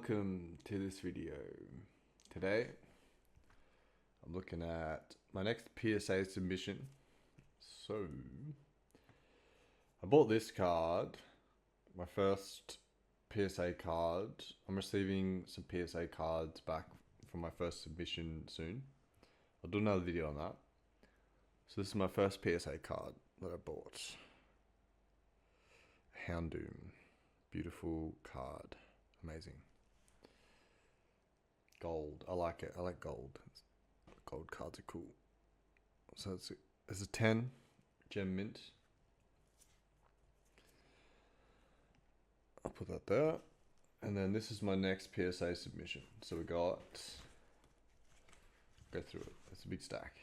welcome to this video. Today I'm looking at my next PSA submission. So I bought this card, my first PSA card. I'm receiving some PSA cards back from my first submission soon. I'll do another video on that. So this is my first PSA card that I bought. Houndoom. Beautiful card. Amazing. Gold. I like it. I like gold. Gold cards are cool. So it's a 10 gem mint. I'll put that there. And then this is my next PSA submission. So we got, go through it. It's a big stack.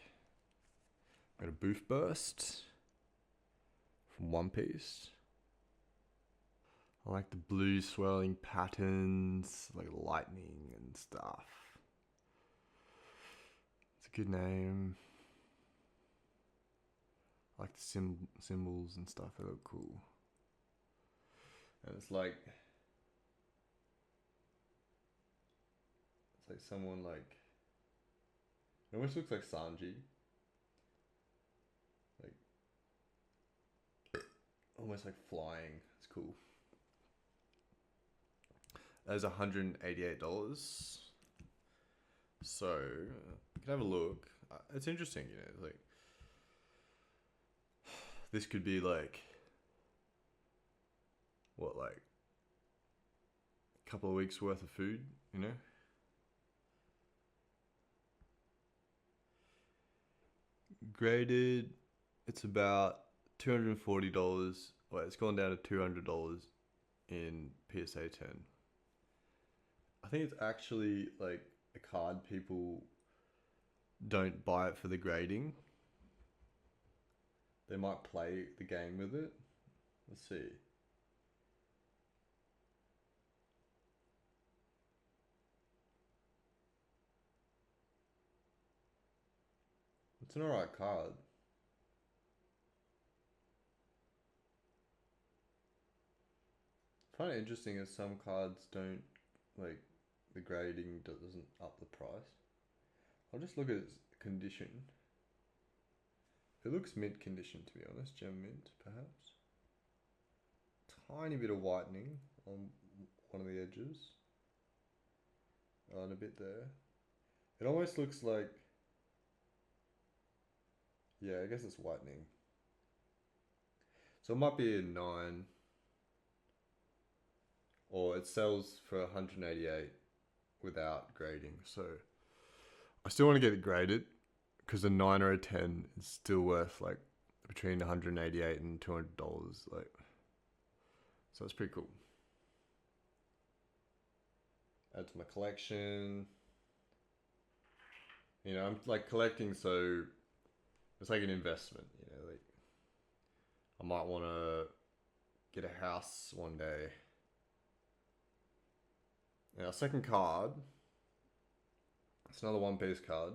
Got a Booth Burst from One Piece. I like the blue swirling patterns, like lightning and stuff. It's a good name. I like the symbols and stuff, they look cool. And it's like someone like, it almost looks like Sanji. Like, almost like flying, it's cool. That is $188. So you can have a look. It's interesting, you know, like this could be like what, like a couple of weeks worth of food, you know? Graded, it's about $240. Well, it's gone down to $200 in PSA 10. I think it's actually like a card people don't buy it for the grading. They might play the game with it. Let's see. It's an alright card. I find it interesting as some cards don't, like, the grading doesn't up the price. I'll just look at its condition. It looks mint condition, to be honest. Gem mint, perhaps. Tiny bit of whitening on one of the edges. And a bit there. It almost looks like, yeah, I guess it's whitening. So it might be a 9. Or it sells for 188 without grading. So I still want to get it graded because a 9 or a 10 is still worth like between 188 and $200. Like, so it's pretty cool. Add to my collection. You know, I'm like collecting, so it's like an investment. You know, like I might want to get a house one day. Now, second card, it's another One Piece card.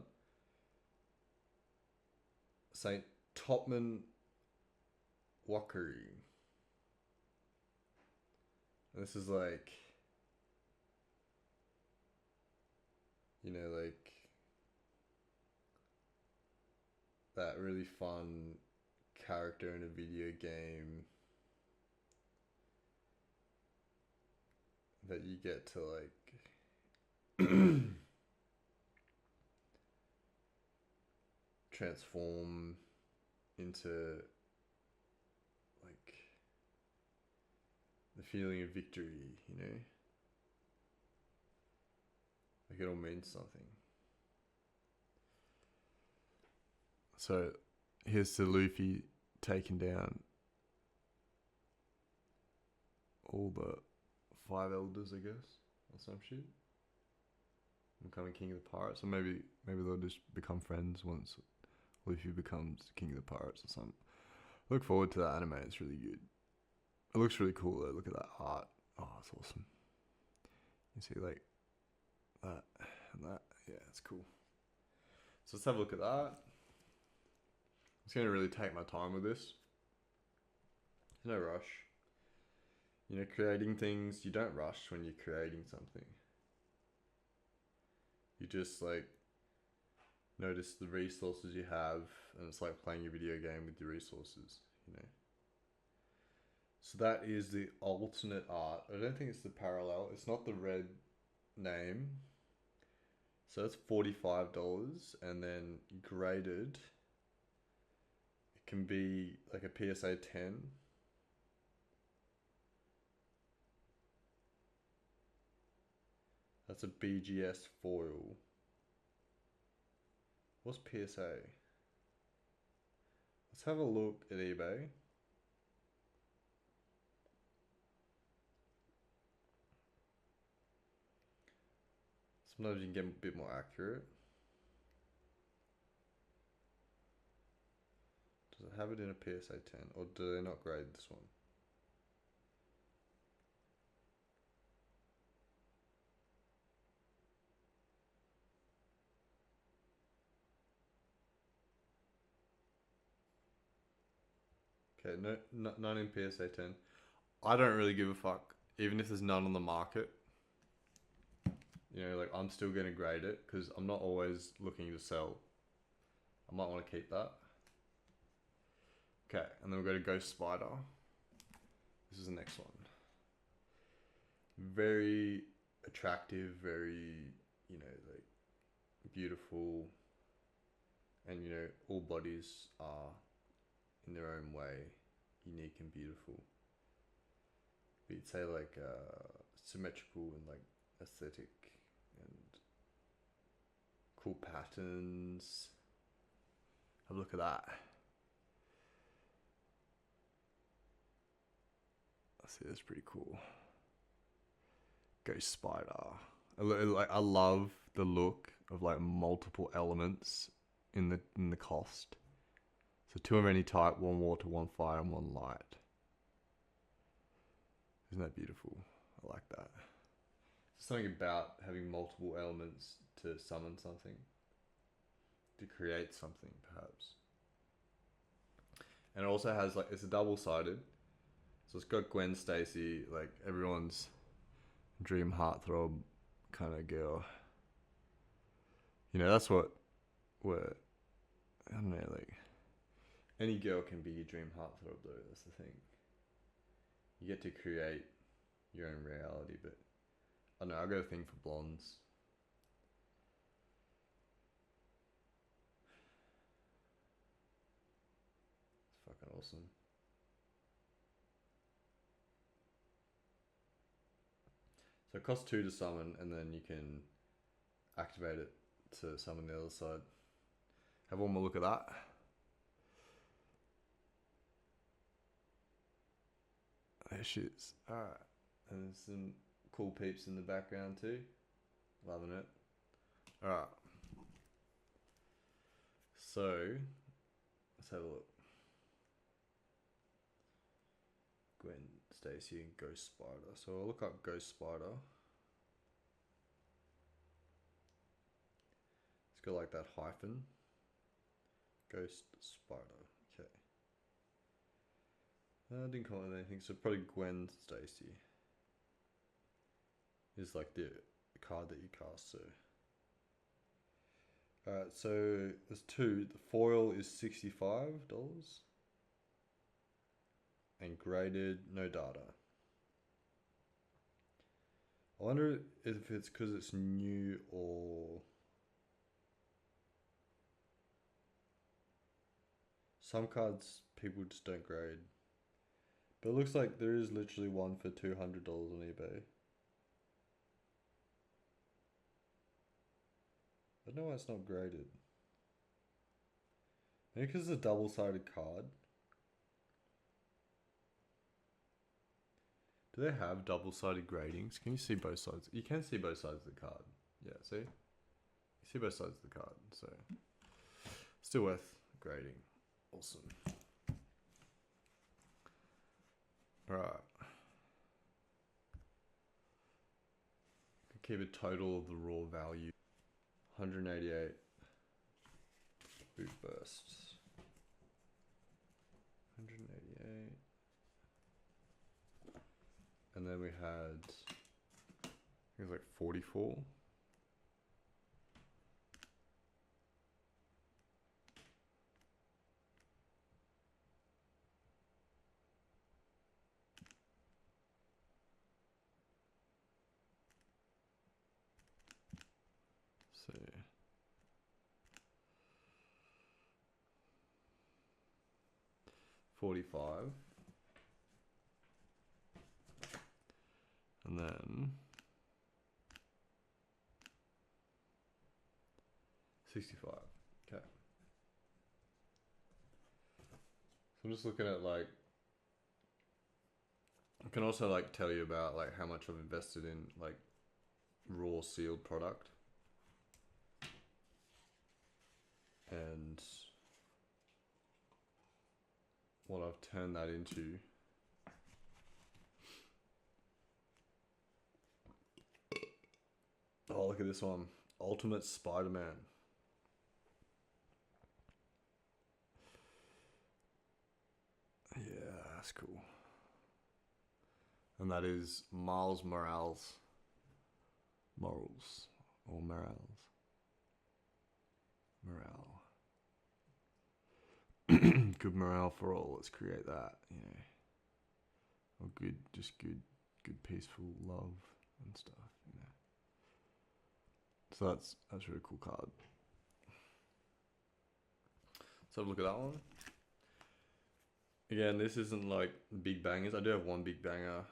Saint Topman Wakari. And this is like, you know, like that really fun character in a video game that you get to like transform into like the feeling of victory, you know? Like it all means something. So here's the Luffy taking down all the 5 elders, I guess, or some shit. Becoming king of the pirates, or maybe they'll just become friends once Luffy becomes king of the pirates or something. Look forward to that anime. It's really good. It looks really cool though. Look at that art. Oh, it's awesome. You see like that and that. Yeah, it's cool. So let's have a look at that. I'm just gonna really take my time with this. There's no rush. You know, creating things, you don't rush when you're creating something. just like notice the resources you have, and it's like playing your video game with your resources, you know. So that is the alternate art. I don't think it's the parallel. It's not the red name. So that's $45, and then graded, it can be like a PSA 10. That's a BGS foil. What's PSA? Let's have a look at eBay. Sometimes you can get a bit more accurate. Does it have it in a PSA 10, or do they not grade this one? Okay, no, none in PSA 10. I don't really give a fuck, even if there's none on the market. You know, like I'm still gonna grade it because I'm not always looking to sell. I might want to keep that. Okay, and then we'll go to Ghost Spider. This is the next one. Very attractive, very, you know, like beautiful, and you know, all bodies are in their own way unique and beautiful. But you'd say like symmetrical and like aesthetic and cool patterns. Have a look at that. See, that's pretty cool. Ghost Spider. I love the look of like multiple elements in the cost. So 2 of any type, 1 water, 1 fire, and 1 light. Isn't that beautiful? I like that. There's something about having multiple elements to summon something, to create something, perhaps. And it also has like, it's a double-sided. So it's got Gwen Stacy, like everyone's dream heartthrob kind of girl. You know, that's what we're, I don't know, like, any girl can be your dream heartthrob though, that's the thing. You get to create your own reality, but I don't know, I'll go thing for blondes. It's fucking awesome. So it costs 2 to summon, and then you can activate it to summon the other side. Have one more look at that. There she is. Alright. And there's some cool peeps in the background too. Loving it. Alright. So, let's have a look. Gwen Stacy and Ghost Spider. So I'll look up Ghost Spider. It's got like that hyphen. Ghost Spider. Okay. I didn't call it anything, so probably Gwen Stacy is like the card that you cast. So, alright, so there's 2. The foil is $65. And graded, no data. I wonder if it's because it's new or some cards people just don't grade. But it looks like there is literally one for $200 on eBay. I don't know why it's not graded. Maybe because it's a double-sided card. Do they have double-sided gradings? Can you see both sides? You can see both sides of the card. Yeah, see? You see both sides of the card, so still worth grading. Awesome. Alright. Keep a total of the raw value. 188 boot bursts. 188. And then we had, I think it was like 44. 45. And then 65. Okay. So I'm just looking at like, I can also like tell you about like how much I've invested in like raw sealed product. And what I've turned that into. Oh, look at this one. Ultimate Spider-Man. Yeah, that's cool. And that is Miles Morales. Morals. Or Morales. Morale. Good morale for all. Let's create that, you know. Or good, just good peaceful love and stuff, you know. So that's a really cool card. So have a look at that one. Again, this isn't like big bangers. I do have one big banger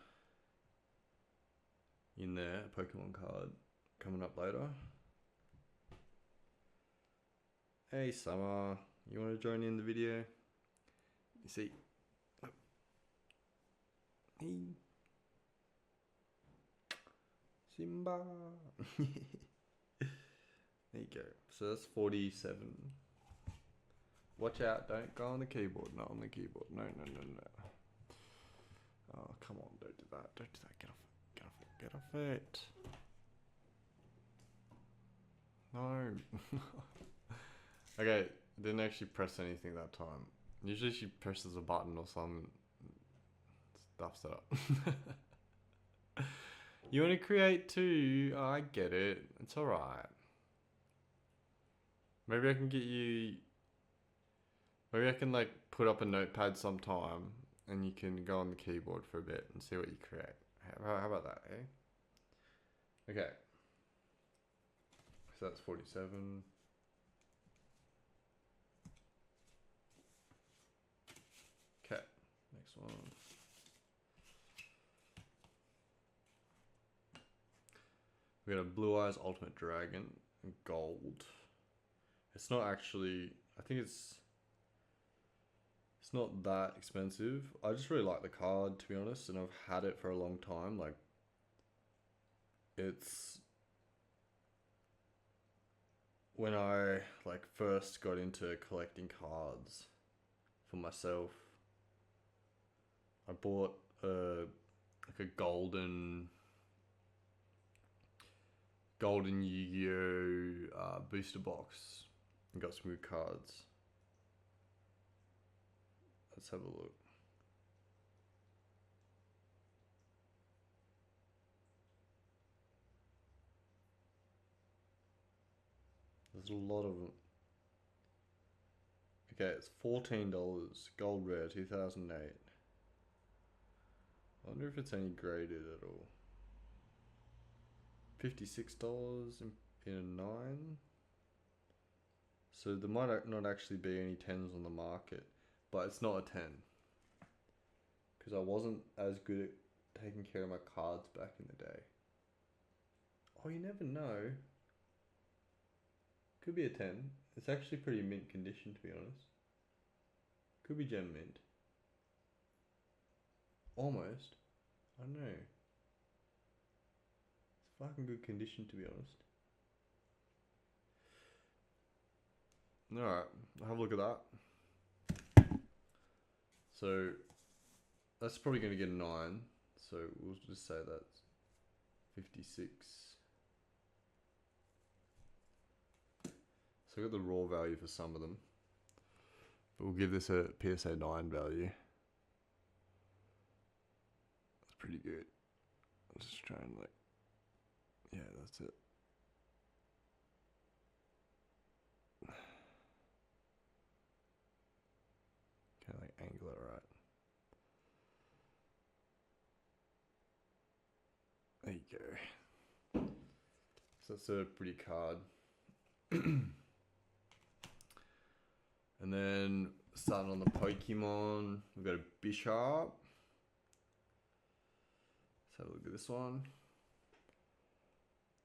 in there, a Pokemon card coming up later. Hey Summer, you want to join in the video? You see, hey Simba. There you go. So that's 47. Watch out, don't go on the keyboard. Not on the keyboard. No. Oh, come on, don't do that. Don't do that. Get off it. No. Okay, didn't actually press anything that time. Usually she presses a button or some stuffs it up. You want to create too? Oh, I get it. It's alright. Maybe I can get you... Maybe I can like put up a notepad sometime and you can go on the keyboard for a bit and see what you create. How about that, eh? Okay. So that's 47. Okay, next one. We got a Blue Eyes Ultimate Dragon in gold. It's not actually, I think it's not that expensive. I just really like the card, to be honest, and I've had it for a long time. Like, it's when I like first got into collecting cards for myself. I bought like a golden Yu-Gi-Oh booster box and got some good cards. Let's have a look. There's a lot of them. Okay, it's $14. Gold rare, 2008. I wonder if it's any graded at all. $56 in a 9. So there might not actually be any 10s on the market, but it's not a 10. Because I wasn't as good at taking care of my cards back in the day. Oh, you never know. Could be a 10. It's actually pretty mint condition, to be honest. Could be gem mint. Almost. I don't know. It's fucking good condition, to be honest. Alright, I'll have a look at that. So, that's probably going to get a 9. So, we'll just say that's 56. So, I got the raw value for some of them. But we'll give this a PSA 9 value. That's pretty good. I'll just try and like... Yeah, that's it. Kind of like angle it right. There you go. So that's a pretty card. And then starting on the Pokemon. We've got a Bishop. Let's have a look at this one.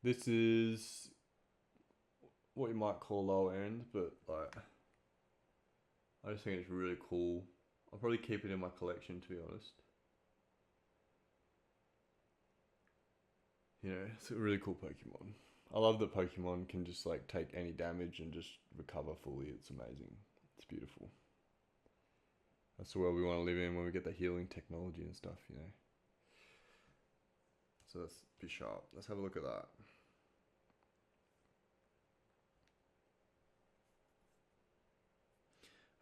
This is what you might call low end, but like, I just think it's really cool. I'll probably keep it in my collection, to be honest. You know, it's a really cool Pokemon. I love that Pokemon can just like take any damage and just recover fully. It's amazing. It's beautiful. That's the world we want to live in when we get the healing technology and stuff, you know. So let's be sharp. Let's have a look at that.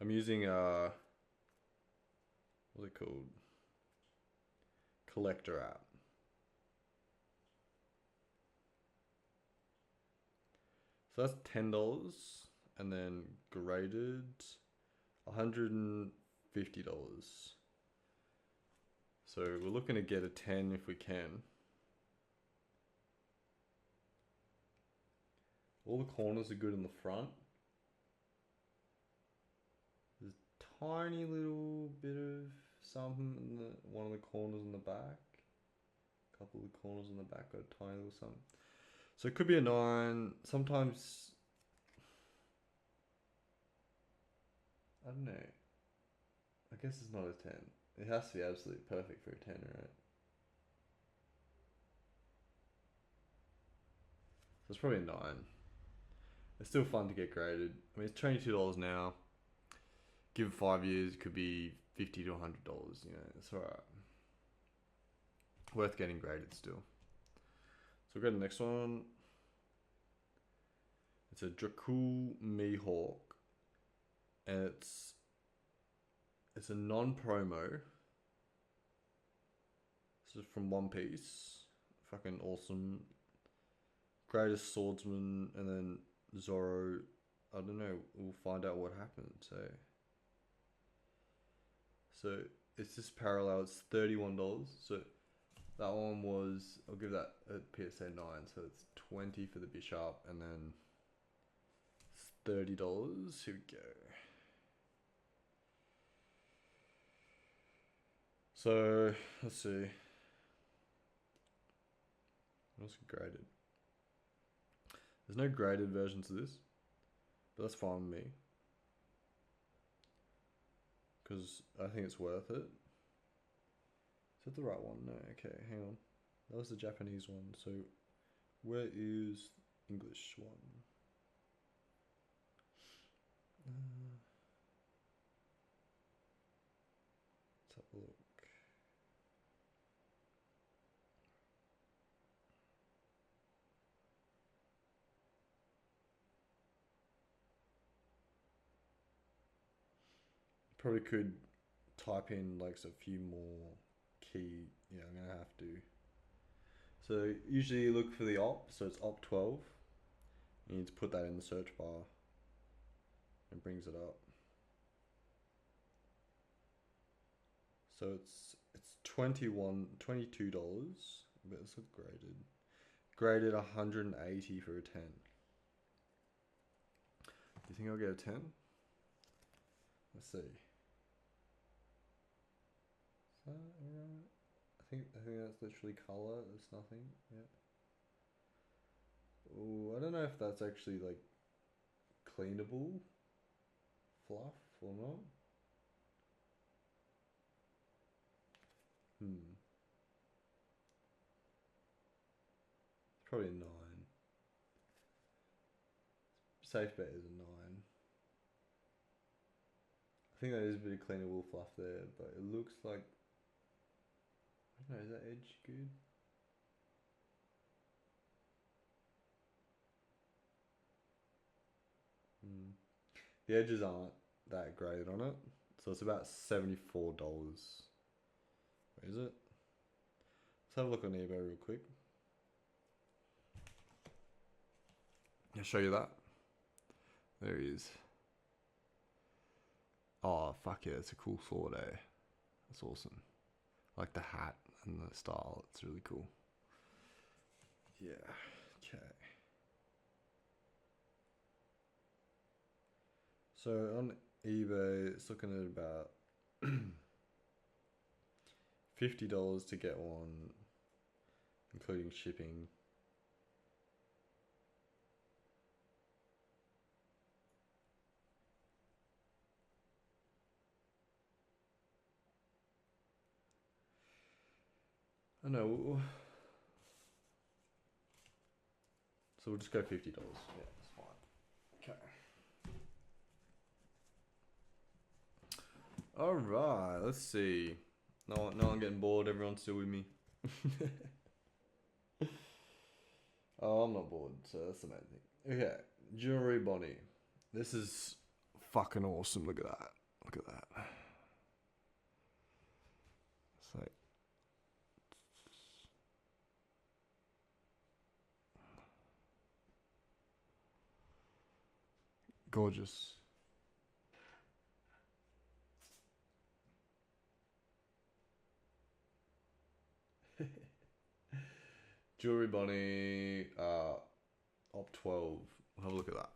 I'm using what's it called? Collector app. So that's $10, and then graded $150. So we're looking to get a 10 if we can. All the corners are good in the front. There's a tiny little bit of something in one of the corners in the back. A couple of the corners in the back got a tiny little something. So it could be a 9. Sometimes, I don't know. I guess it's not a 10. It has to be absolutely perfect for a 10, right? So it's probably a 9. It's still fun to get graded. I mean, it's $22 now. Give it 5 years, it could be $50 to $100. You know, it's alright. Worth getting graded still. So we'll go to the next one. It's a Dracul Mihawk, and it's a non-promo. This is from One Piece. Fucking awesome. Greatest swordsman, and then Zoro. I don't know. We'll find out what happened. So it's this parallel. It's $31. So that one was, I'll give that a PSA 9. So it's 20 for the Bishop, and then it's $30. Here we go. So let's see. What's graded? There's no graded versions of this, but that's fine with me, because I think it's worth it. Is that the right one? No, okay, hang on. That was the Japanese one, so where is English one? Let's have a look. Probably could type in like a few more key. Yeah, I'm gonna have to. So usually you look for the op, so it's op 12. You need to put that in the search bar. It brings it up. So it's $22, but it's not graded. Graded 180 for a 10. Do you think I'll get a 10? Let's see. Is that alright? I think that's literally color. There's nothing. Yeah. Oh, I don't know if that's actually like cleanable fluff or not. Probably a 9. Safe bet is a 9. I think that is a bit of cleanable fluff there, but it looks like, I don't know, is that edge good? The edges aren't that great on it, so it's about $74. Where is it? Let's have a look on eBay real quick. I'll show you that. There he is. Oh, fuck yeah, it's a cool sword, eh? That's awesome. I like the hat and the style, it's really cool. Yeah, okay. So on eBay, it's looking at about $50 to get one, including shipping. I know. So we'll just go $50. Yeah, that's fine. Okay. All right. Let's see. No one getting bored. Everyone's still with me. Oh, I'm not bored, so that's the main thing. Okay, Jewelry Bonnie. This is fucking awesome. Look at that. Look at that. It's like gorgeous. Jewelry Bonnie, op 12. Have a look at that.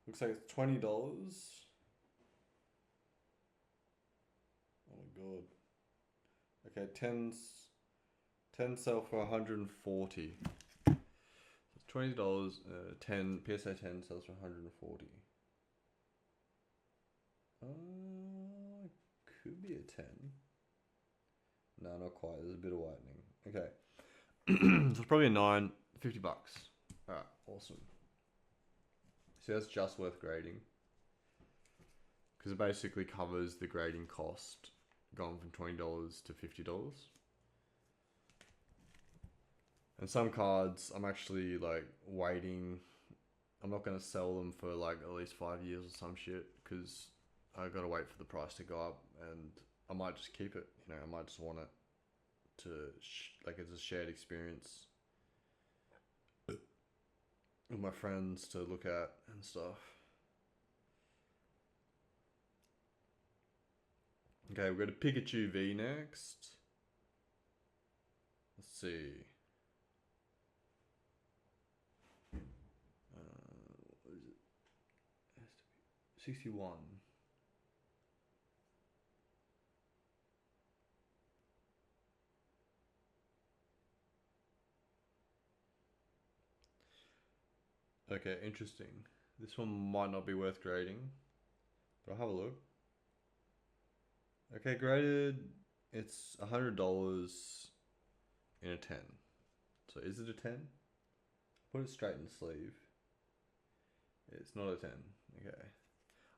Looks like it's $20. Oh my god. Okay, 10 sell for 140. So it's $20. 10 PSA 10 sells for 140. Could be a 10. No, not quite. There's a bit of whitening. Okay. So it's probably a 9, $50. Alright, awesome. So that's just worth grading. Because it basically covers the grading cost going from $20 to $50. And some cards, I'm actually like waiting. I'm not going to sell them for like at least 5 years or some shit. Because I got to wait for the price to go up. And I might just keep it. You know, I might just want it to, like, it's a shared experience with my friends to look at and stuff. Okay, we've got a Pikachu V next. Let's see. What is it? It has to be 61. Okay, interesting. This one might not be worth grading, but I'll have a look. Okay, graded. It's $100 in a 10. So is it a 10? Put it straight in the sleeve. It's not a 10. Okay.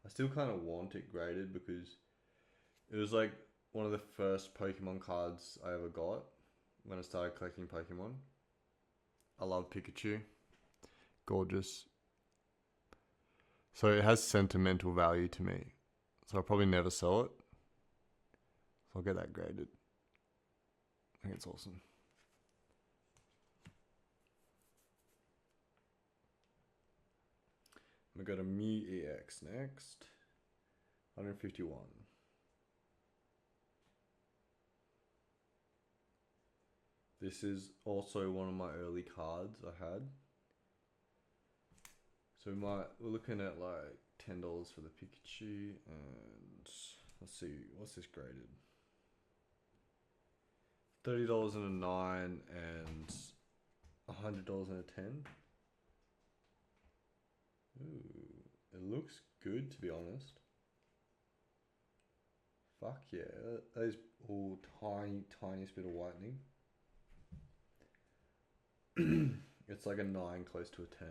I still kind of want it graded because it was like one of the first Pokemon cards I ever got when I started collecting Pokemon. I love Pikachu. Gorgeous. So it has sentimental value to me. So I'll probably never sell it. So I'll get that graded. I think it's awesome. We got a Mew EX next. 151. This is also one of my early cards I had. So we're looking at like $10 for the Pikachu, and let's see, what's this graded? $30 in a 9 and $100 in a 10. Ooh, it looks good, to be honest. Fuck yeah, that is all tiniest bit of whitening. It's like a 9 close to a 10.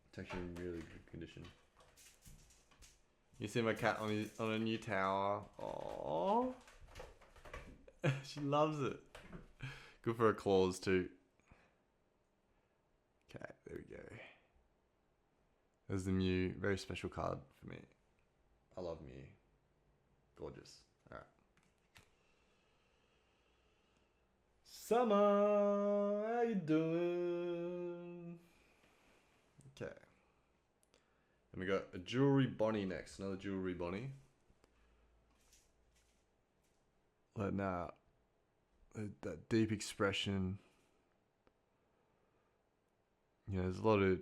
It's actually in really good condition. You see my cat on a new tower. Aww. She loves it. Good for her claws too. Okay, there we go. There's the Mew. Very special card for me. I love Mew. Gorgeous. Alright. Summer, how you doing? Okay. And we got a Jewelry Bonnie next. Another Jewelry Bonnie. Letting out that deep expression. You know, there's a lot of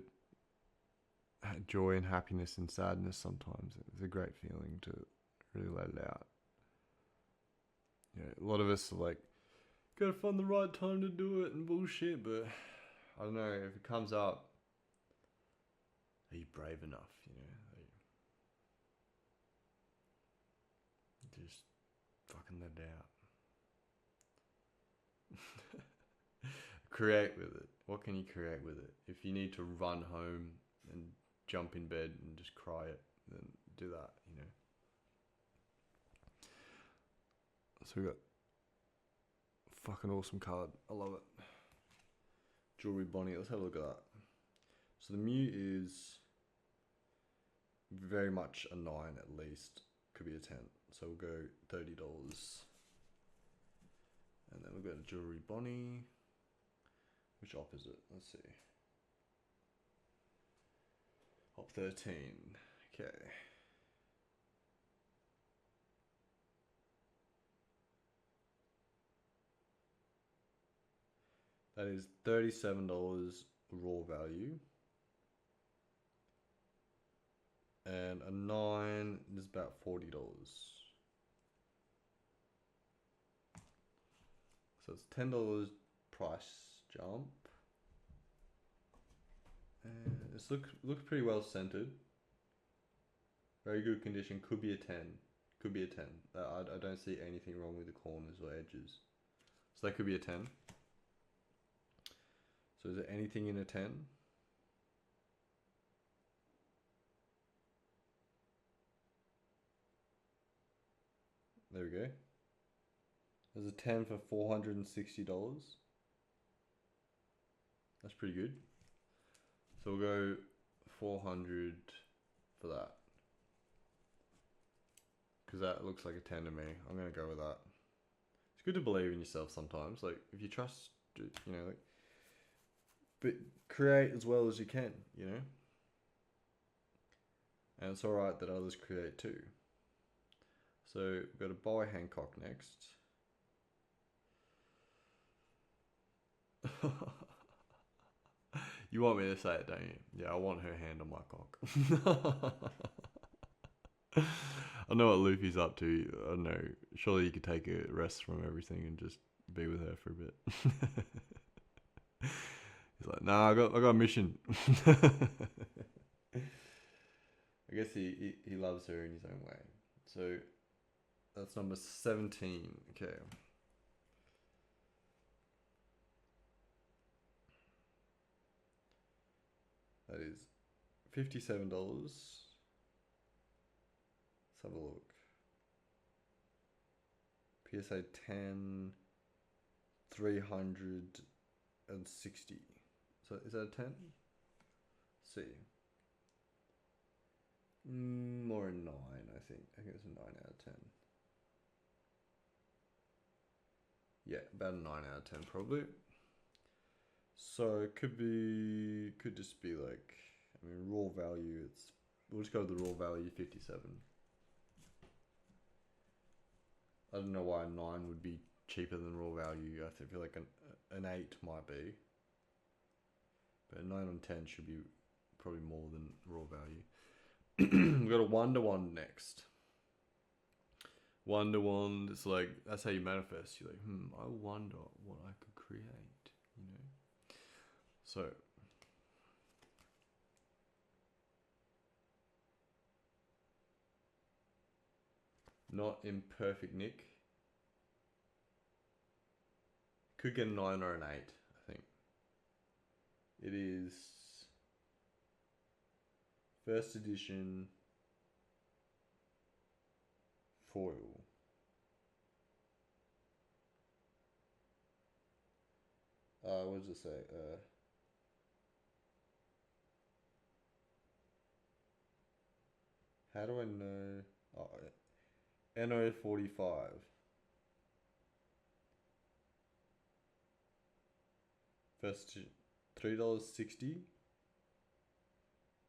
joy and happiness and sadness sometimes. It's a great feeling to really let it out. You know, a lot of us are like, gotta find the right time to do it and bullshit, but I don't know, if it comes out, are you brave enough, you know? Just fucking let it out. Create with it. What can you create with it? If you need to run home and jump in bed and just cry it, then do that, you know? So we got fucking awesome card. I love it. Jewelry Bonnie. Let's have a look at that. So the Mew is very much a 9 at least. Could be a 10. So we'll go $30. And then we'll go to Jewelry Bonnie. Which op is it? Let's see. Op 13. Okay. That is $37 raw value. And a 9 is about $40. So it's $10 price jump. And this looks pretty well scented. Very good condition. Could be a 10. Could be a 10. I don't see anything wrong with the corners or edges. So that could be a 10. So is there anything in a 10? There we go. There's a 10 for $460. That's pretty good. So we'll go 400 for that. Because that looks like a 10 to me. I'm going to go with that. It's good to believe in yourself sometimes. Like, if you trust, you know, like, but create as well as you can, you know? And it's alright that others create too. So we've got a Boy Hancock next. You want me to say it, don't you? Yeah, I want her hand on my cock. I know what Luffy's up to. I don't know. Surely you could take a rest from everything and just be with her for a bit. He's like, nah, I got a mission. I guess he loves her in his own way. So that's number 17. Okay. That is $57. Let's have a look. PSA 10, 360. So is that a 10? Let's see. More a 9, I think. I think it's a 9 out of 10. Yeah, about a 9 out of 10 probably. So it could just be like, I mean, raw value, we'll just go with the raw value, 57. I don't know why a 9 would be cheaper than raw value. I feel like an 8 might be. But a 9 on 10 should be probably more than raw value. We've got a 1-to-1 next. 1-to-1, it's like, that's how you manifest. You're like, I wonder what I could create, you know? So, not in perfect nick. Could get a 9 or an 8, I think. It is first edition foil. What does it say? How do I know? Oh, NO45. First $3.60. Is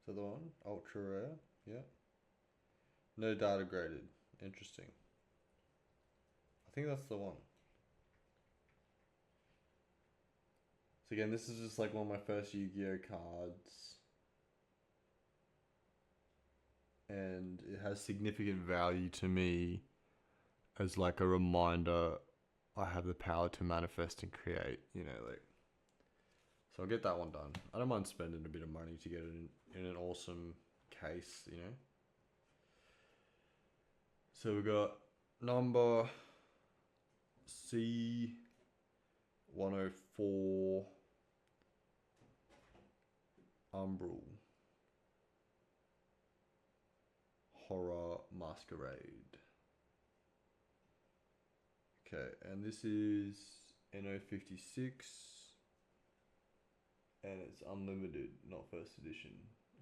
that the one? Ultra rare. Yeah. No data graded. Interesting. I think that's the one. So again, this is just like one of my first Yu-Gi-Oh cards. And it has significant value to me as like a reminder I have the power to manifest and create, you know, like. So I'll get that one done. I don't mind spending a bit of money to get it in an awesome case, you know. So we got number C104 Umbral Horror Masquerade. Okay, and this is NO56 and it's unlimited, not first edition.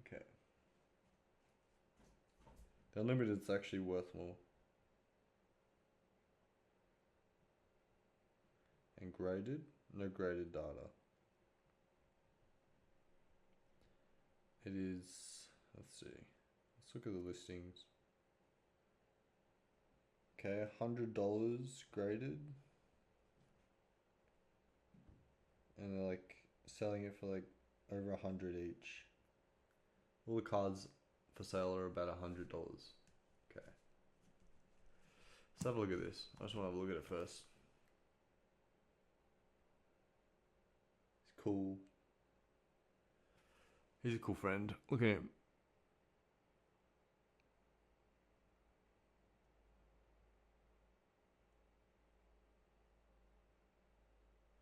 Okay. The unlimited's actually worth more. And graded? No graded data. It is, let's see. Let's look at the listings. Okay, $100 graded. And they're like selling it for like over 100 each. All the cards for sale are about $100. Okay. Let's have a look at this. I just want to have a look at it first. He's cool. He's a cool friend. Look at him.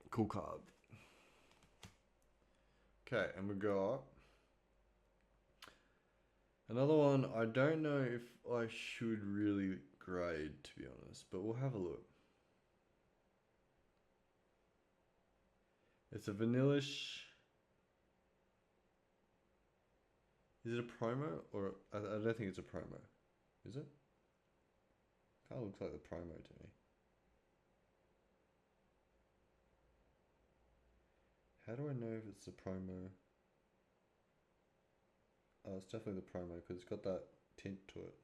Cool card. Okay, and we go up. Another one, I don't know if I should really grade, to be honest, but we'll have a look. It's a vanillish. Is it a promo? Or I don't think it's a promo. Is it? Kind of looks like the promo to me. How do I know if it's the promo? Oh, it's definitely the promo because it's got that tint to it.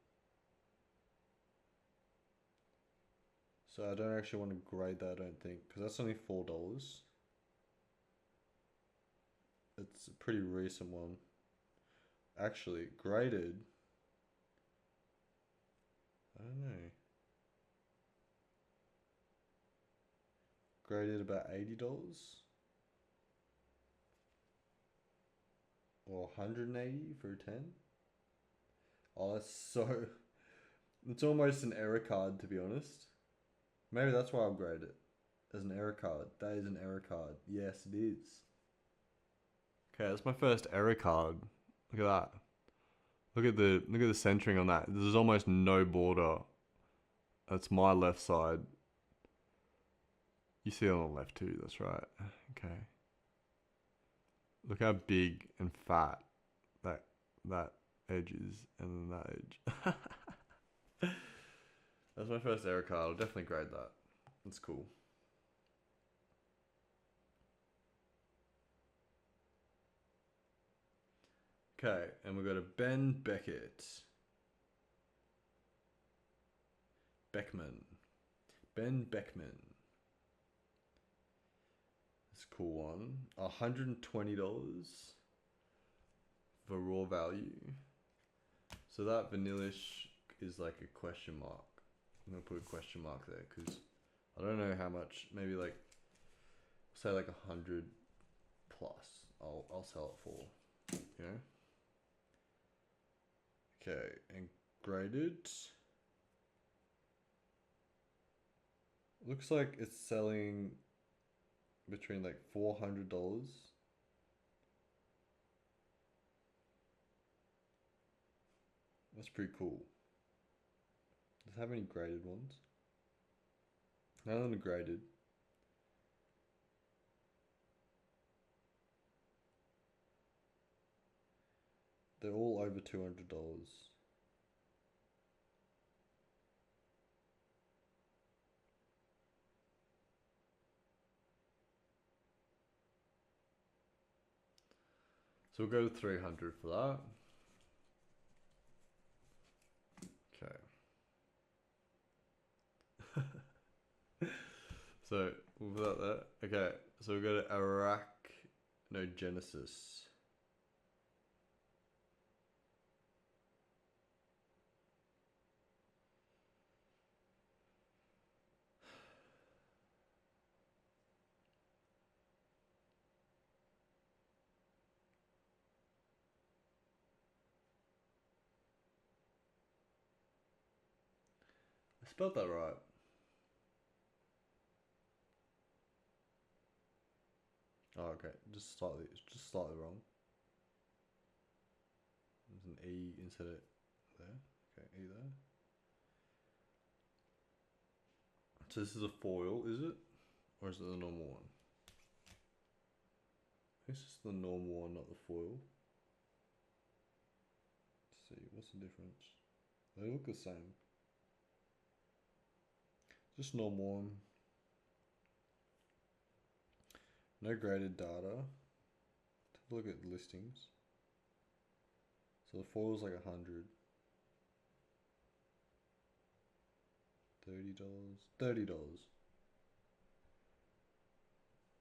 So I don't actually want to grade that, I don't think, because that's only $4. It's a pretty recent one. Actually, graded, I don't know. Graded about $80 or 180 for a 10. Oh, that's so. It's almost an error card, to be honest. Maybe that's why I'll grade it as an error card. That is an error card. Yes, it is. Okay, that's my first error card. Look at that. Look at the centering on that. There's almost no border. That's my left side. You see it on the left too, that's right. Okay. Look how big and fat that edge is, and then that edge. That's my first error card. I'll definitely grade that. That's cool. Okay, and we've got a Ben Beckett. Ben Beckman. That's a cool one. $120 for raw value. So that vanillish is like a question mark. I'm gonna put a question mark there because I don't know how much. Maybe like say like 100 plus. I'll sell it for. You know. Okay, and graded. Looks like it's selling between like $400. That's pretty cool. Does it have any graded ones? None of them are graded. They're all over $200. So we'll go to 300 for that. Okay. So we'll put that there. Okay, so we'll go to Arachnogenesis. I spelled that right. Oh, okay. Just slightly wrong. There's an E instead of there. Okay, E there. So this is a foil, is it? Or is it the normal one? This is the normal one, not the foil. Let's see, what's the difference? They look the same. Just normal one. No graded data. Let's have a look at the listings. So the foil's like 100. $30.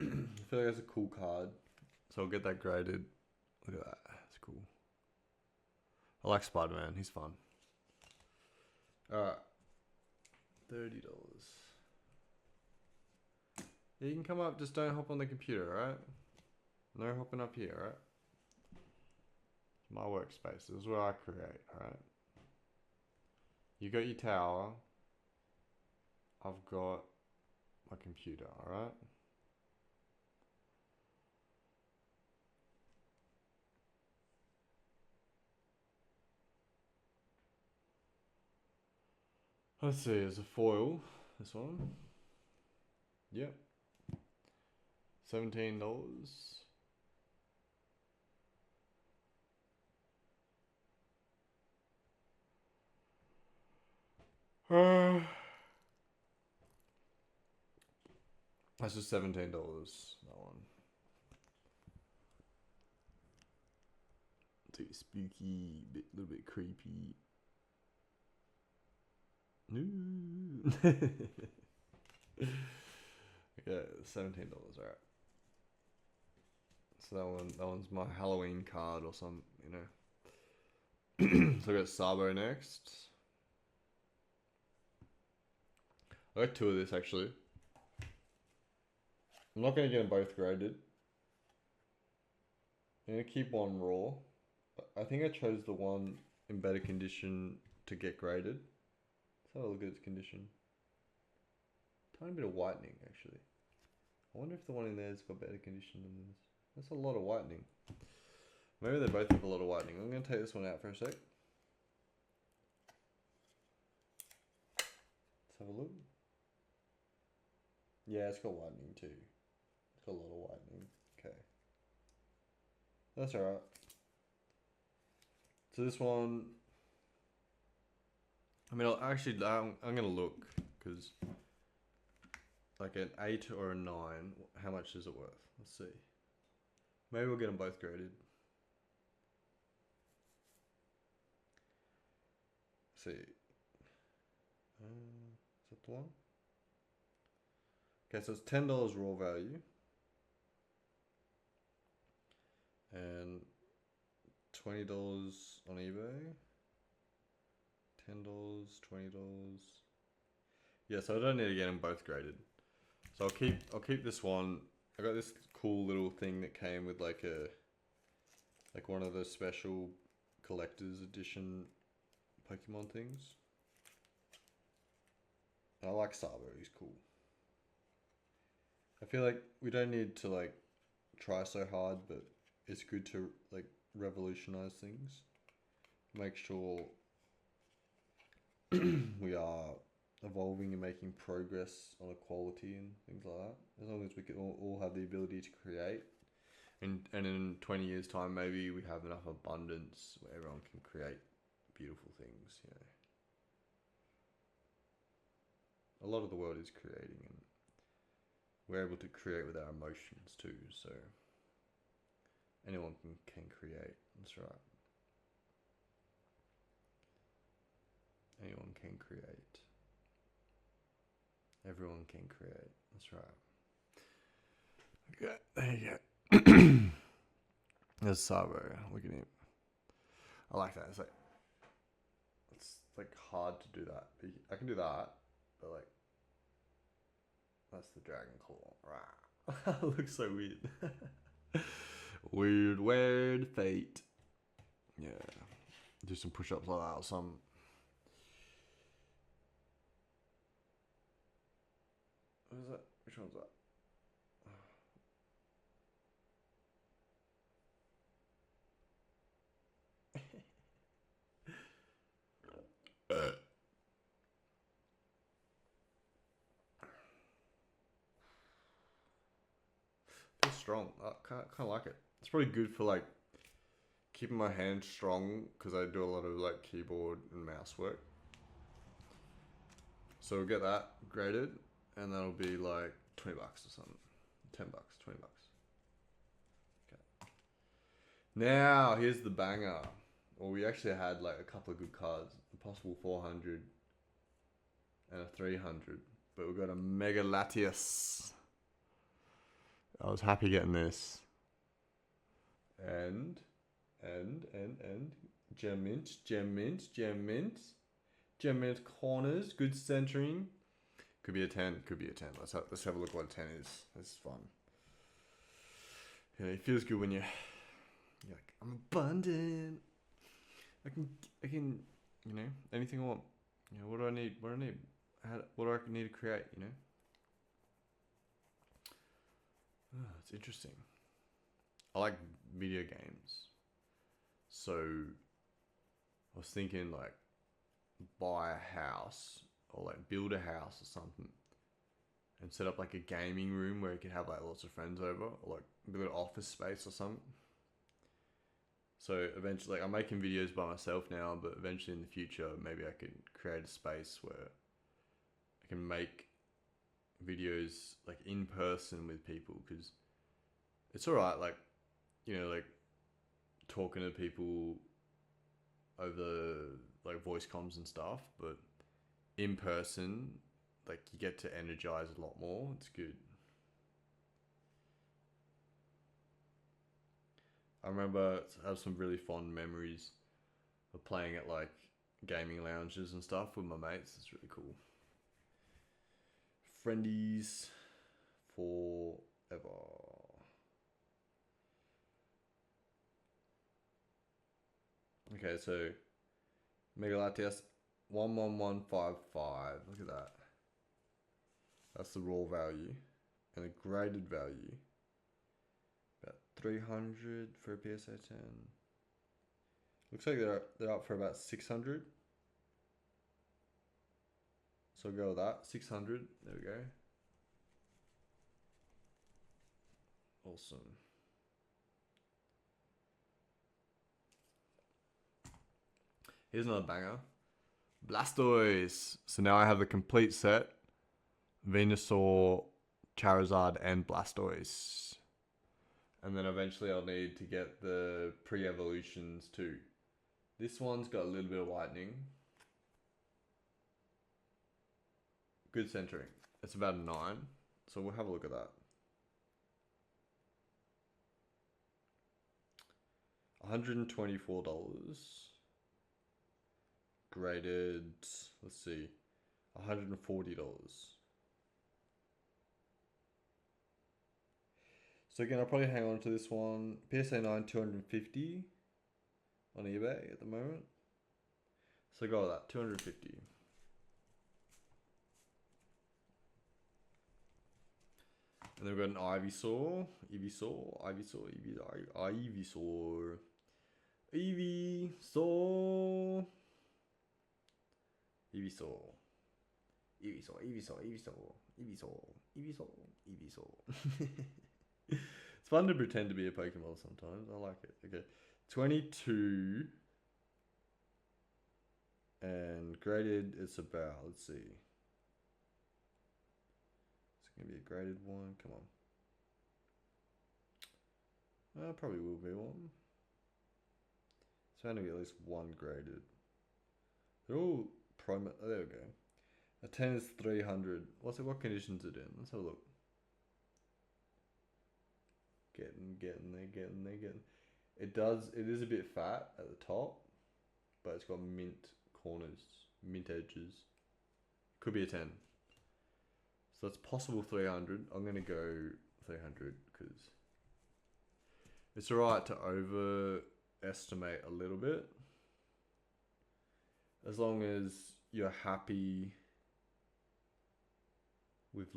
I feel like that's a cool card. So I'll get that graded. Look at that. That's cool. I like Spider-Man. He's fun. Alright. $30. Yeah, you can come up. Just don't hop on the computer, alright? No hopping up here, alright? My workspace. This is where I create, alright? You got your tower. I've got my computer, alright? Let's see, there's a foil. This one. Yep. $17. That's just $17. That one. Too spooky, little bit creepy. No. Yeah, $17. Alright. So that one's my Halloween card or some, you know. So I got Sabo next. I got two of this actually. I'm not gonna get them both graded. I'm gonna keep one raw. I think I chose the one in better condition to get graded. Let's have a look at its condition. Tiny bit of whitening actually. I wonder if the one in there's got better condition than this. That's a lot of whitening. Maybe they both have a lot of whitening. I'm gonna take this one out for a sec. Let's have a look. Yeah, it's got whitening too. It's got a lot of whitening. Okay. That's alright. So this one, I mean, I'm gonna look because like an 8 or a 9, how much is it worth? Let's see. Maybe we'll get them both graded. Let's see. Is that the one? Okay, so it's $10 raw value. And $20 on eBay. $10, $20. Yeah, so I don't need to get them both graded. So I'll keep this one. I got this cool little thing that came with like one of those special collector's edition Pokemon things. And I like Sabo, he's cool. I feel like we don't need to like try so hard, but it's good to like revolutionize things. Make sure we are evolving and making progress on equality and things like that. As long as we can all have the ability to create And in 20 years' time, maybe we have enough abundance where everyone can create beautiful things. You know, a lot of the world is creating, and we're able to create with our emotions too. So anyone can create. That's right. Anyone can create. Everyone can create. That's right. Okay, there you go. There's Savo. Look at him. I like that. It's like hard to do that. I can do that, but like that's the dragon claw. It looks so weird. Weird fate. Yeah. Do some push-ups like that or some. What is that? Which one's that? Feels strong. I kind of like it. It's probably good for like keeping my hand strong because I do a lot of like keyboard and mouse work. So we'll get that graded, and that'll be like $20 or something. $10, $20. Okay. Now here's the banger. Well, we actually had like a couple of good cards, a possible 400 and a 300, but we got a Mega Latias. I was happy getting this. And gem mint corners, good centering. Could be a 10. Let's have a look what a 10 is. This is fun. Yeah, it feels good when you're like, I'm abundant. I can, you know, anything I want. You know, what do I need? What do I need to create? You know. Oh, it's interesting. I like video games, so I was thinking like buy a house or like build a house or something and set up like a gaming room where you can have like lots of friends over, or like a bit of office space or something. So eventually, like I'm making videos by myself now, but eventually in the future, maybe I could create a space where I can make videos like in person with people, because it's all right, like, you know, like talking to people over like voice comms and stuff, but in person, like you get to energize a lot more. It's good. I remember I have some really fond memories of playing at like gaming lounges and stuff with my mates. It's really cool. Friendies forever. Okay, so Mega Latias 11155. Look at that. That's the raw value. And a graded value, about 300 for a PSA 10. Looks like they're up for about 600. So I'll go with that. 600. There we go. Awesome. Here's another banger. Blastoise. So now I have the complete set. Venusaur, Charizard, and Blastoise. And then eventually I'll need to get the pre-evolutions too. This one's got a little bit of lightning. Good centering. It's about a 9. So we'll have a look at that. $124. Graded, let's see, $140. So again, I'll probably hang on to this one. PSA 9, 250 on eBay at the moment. So go with that, 250. And then we've got an Ivysaur. It's fun to pretend to be a Pokemon sometimes. I like it. Okay. 22. And graded, it's about, let's see. It's going to be a graded one. Come on. Probably will be one. It's going to be at least one graded. They're all promo. Oh, there we go. A 10 is 300. What conditions is it in? Let's have a look. Getting there. It is a bit fat at the top, but it's got mint corners, mint edges. Could be a 10. So it's possible 300. I'm going to go 300 because it's alright to overestimate a little bit. As long as you're happy with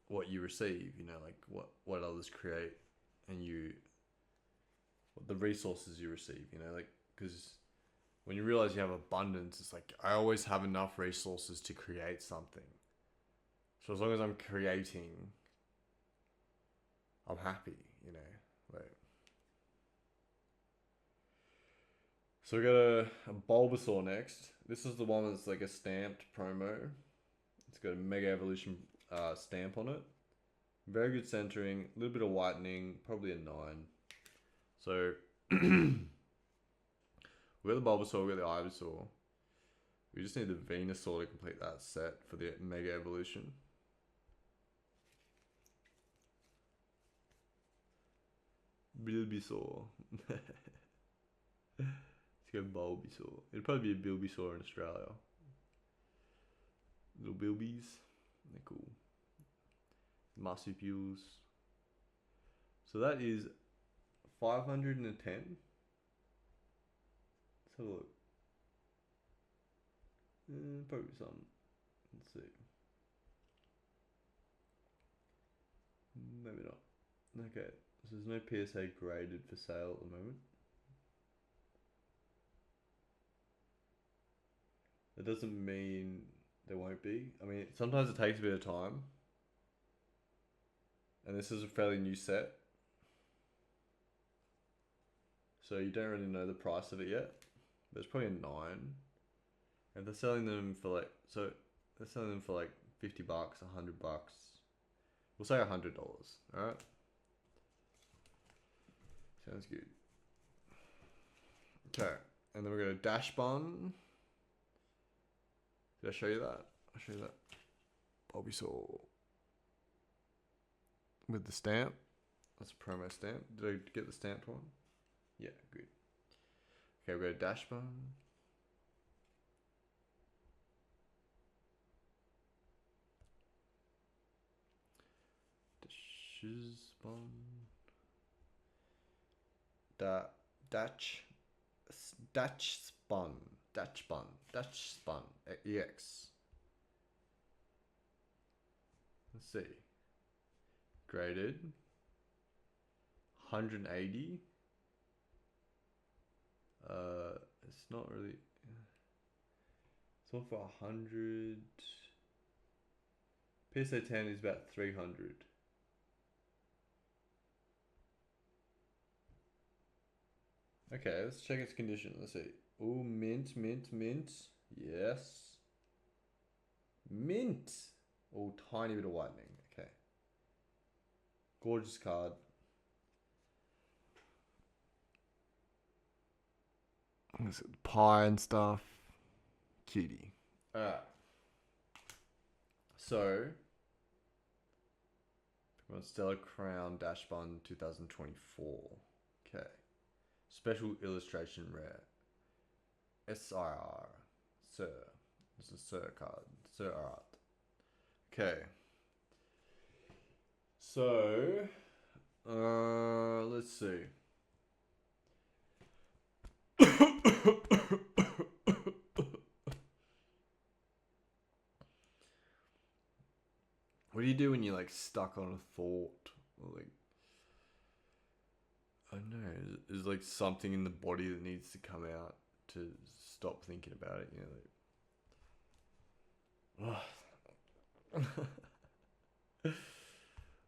what you receive, you know, like what others create, and the resources you receive, you know, like, because when you realize you have abundance, it's like, I always have enough resources to create something. So as long as I'm creating, I'm happy, you know, like. So we got a Bulbasaur next. This is the one that's like a stamped promo. It's got a Mega Evolution stamp on it. Very good centering, a little bit of whitening, probably a 9. So we got the Bulbasaur, we got the Ivysaur. We just need the Venusaur to complete that set for the Mega Evolution. Bulbasaur. Let's go Bulbasaur. It'd probably be a Bulbasaur in Australia. Little Bilbies. They're cool. Marsupials. So that is 510. Let's have a look. Probably some. Let's see. Maybe not. Okay. So there's no PSA graded for sale at the moment. That doesn't mean there won't be. I mean, sometimes it takes a bit of time. And this is a fairly new set. So you don't really know the price of it yet. But it's probably a 9. And they're selling them for like, so they're selling them for like $50, $100. We'll say $100, alright? Sounds good. Okay, and then we're going to Dash Bun. Did I show you that? I'll show you that. Bulbasaur. With the stamp. That's a promo stamp. Did I get the stamped one? Yeah, good. Okay, we go Dash Bun. Dashes Bun. Datch Spun EX. Let's see. Graded 180. It's not really. It's all for 100. PSA 10 is about 300. Okay, let's check its condition. Let's see. Ooh, mint. Yes. Mint. Oh, tiny bit of whitening. Okay. Gorgeous card. Pie and stuff. Cutie. Alright. So, Stellar Crown Dash Bun 2024. Okay. Special illustration rare. SIR. Sir. This is Sir card. Sir art. Okay. So, let's see. What do you do when you're like stuck on a thought? Or like, I don't know, there's like something in the body that needs to come out to stop thinking about it, you know, like,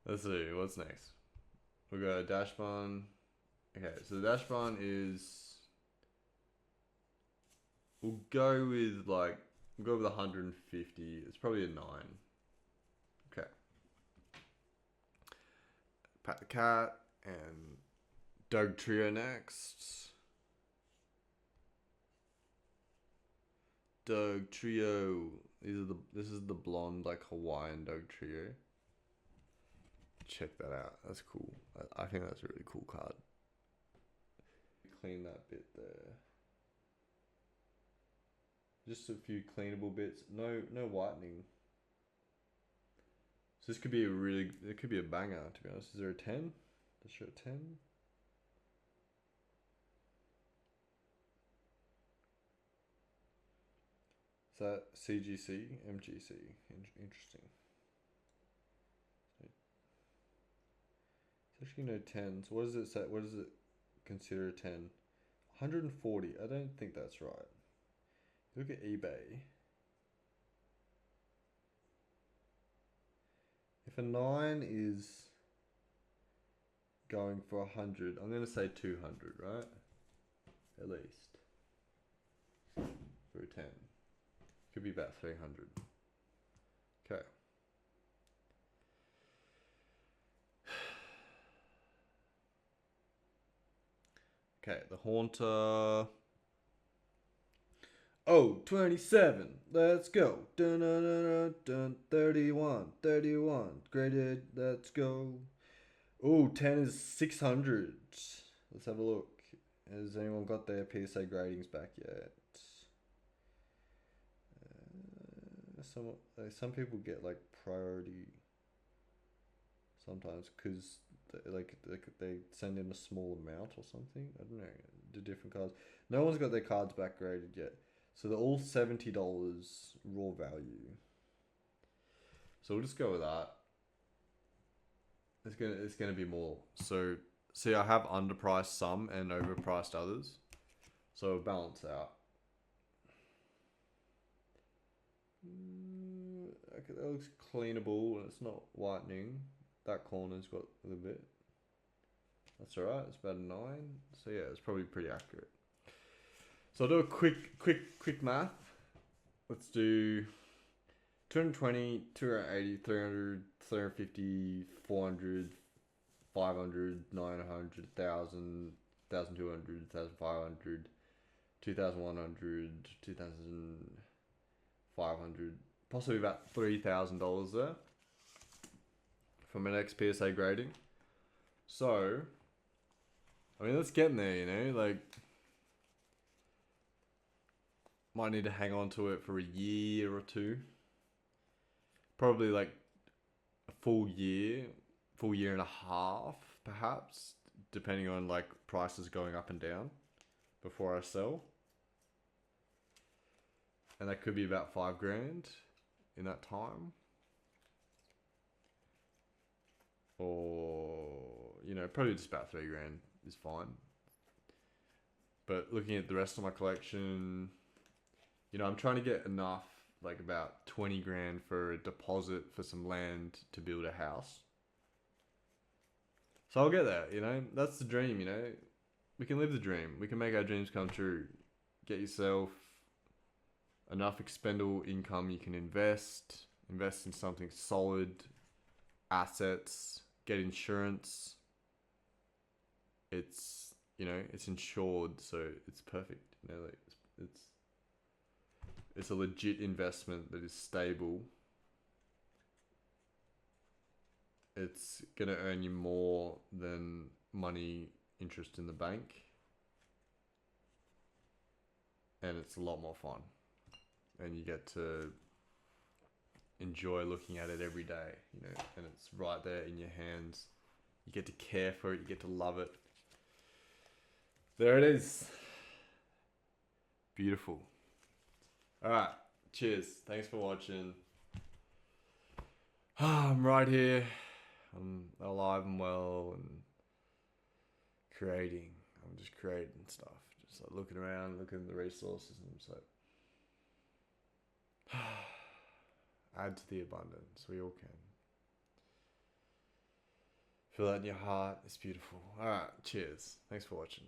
Let's see, what's next? We got a dash bun. Okay, so the dash bun is, we'll go with 150. It's probably a 9. Okay. Pat the Cat and Doug Trio next. Doug Trio. This is the blonde Hawaiian Doug Trio. Check that out. That's cool. I think that's a really cool card. Clean that bit there. Just a few cleanable bits. No whitening. So this could be it could be a banger, to be honest. Is there a 10? Does it show a 10? Is that CGC? MGC? Interesting. It's actually no 10. So what does it say? What does it consider a 10? 140. I don't think that's right. Look at eBay. If a 9 is going for 100, I'm going to say 200, right? At least. For a 10. Could be about 300. Okay. Okay, the Haunter. Oh, 27. Let's go. Dun, dun, dun, dun, 31. Graded. Let's go. Oh, 10 is 600. Let's have a look. Has anyone got their PSA gradings back yet? Some people get priority sometimes because they send in a small amount or something. I don't know. The different cards. No one's got their cards back graded yet. So they're all $70 raw value. So we'll just go with that. It's gonna be more. So see, I have underpriced some and overpriced others. So it'll balance out. Okay, that looks cleanable and it's not whitening. That corner's got a little bit. That's alright, it's about a 9. So yeah, it's probably pretty accurate. So I'll do a quick math. Let's do 220, 280, 300, 350, 400, 500, 900, 1,000, 1,200, 1,500, 2,100, 2,500, possibly about $3,000 there for my next PSA grading. So, I mean, let's get in there, you know, might need to hang on to it for a year or two. Probably a full year and a half, perhaps, depending on prices going up and down before I sell. And that could be about $5,000 in that time. Or, you know, probably just about $3,000 is fine. But looking at the rest of my collection, you know, I'm trying to get enough, about $20,000 for a deposit for some land to build a house. So I'll get there, you know, that's the dream, you know. We can live the dream. We can make our dreams come true. Get yourself enough expendable income you can invest in something solid, assets, get insurance. It's, you know, it's insured, so it's perfect. You know, it's a legit investment that is stable. It's gonna earn you more than money interest in the bank, and it's a lot more fun, and you get to enjoy looking at it every day, you know, and it's right there in your hands. You get to care for it, you get to love it. There it is. Beautiful. All right, cheers. Thanks for watching. I'm right here. I'm alive and well and creating. I'm just creating stuff. Just looking around, looking at the resources, and I'm just Add to the abundance. We all can. Feel that in your heart. It's beautiful. All right. Cheers. Thanks for watching.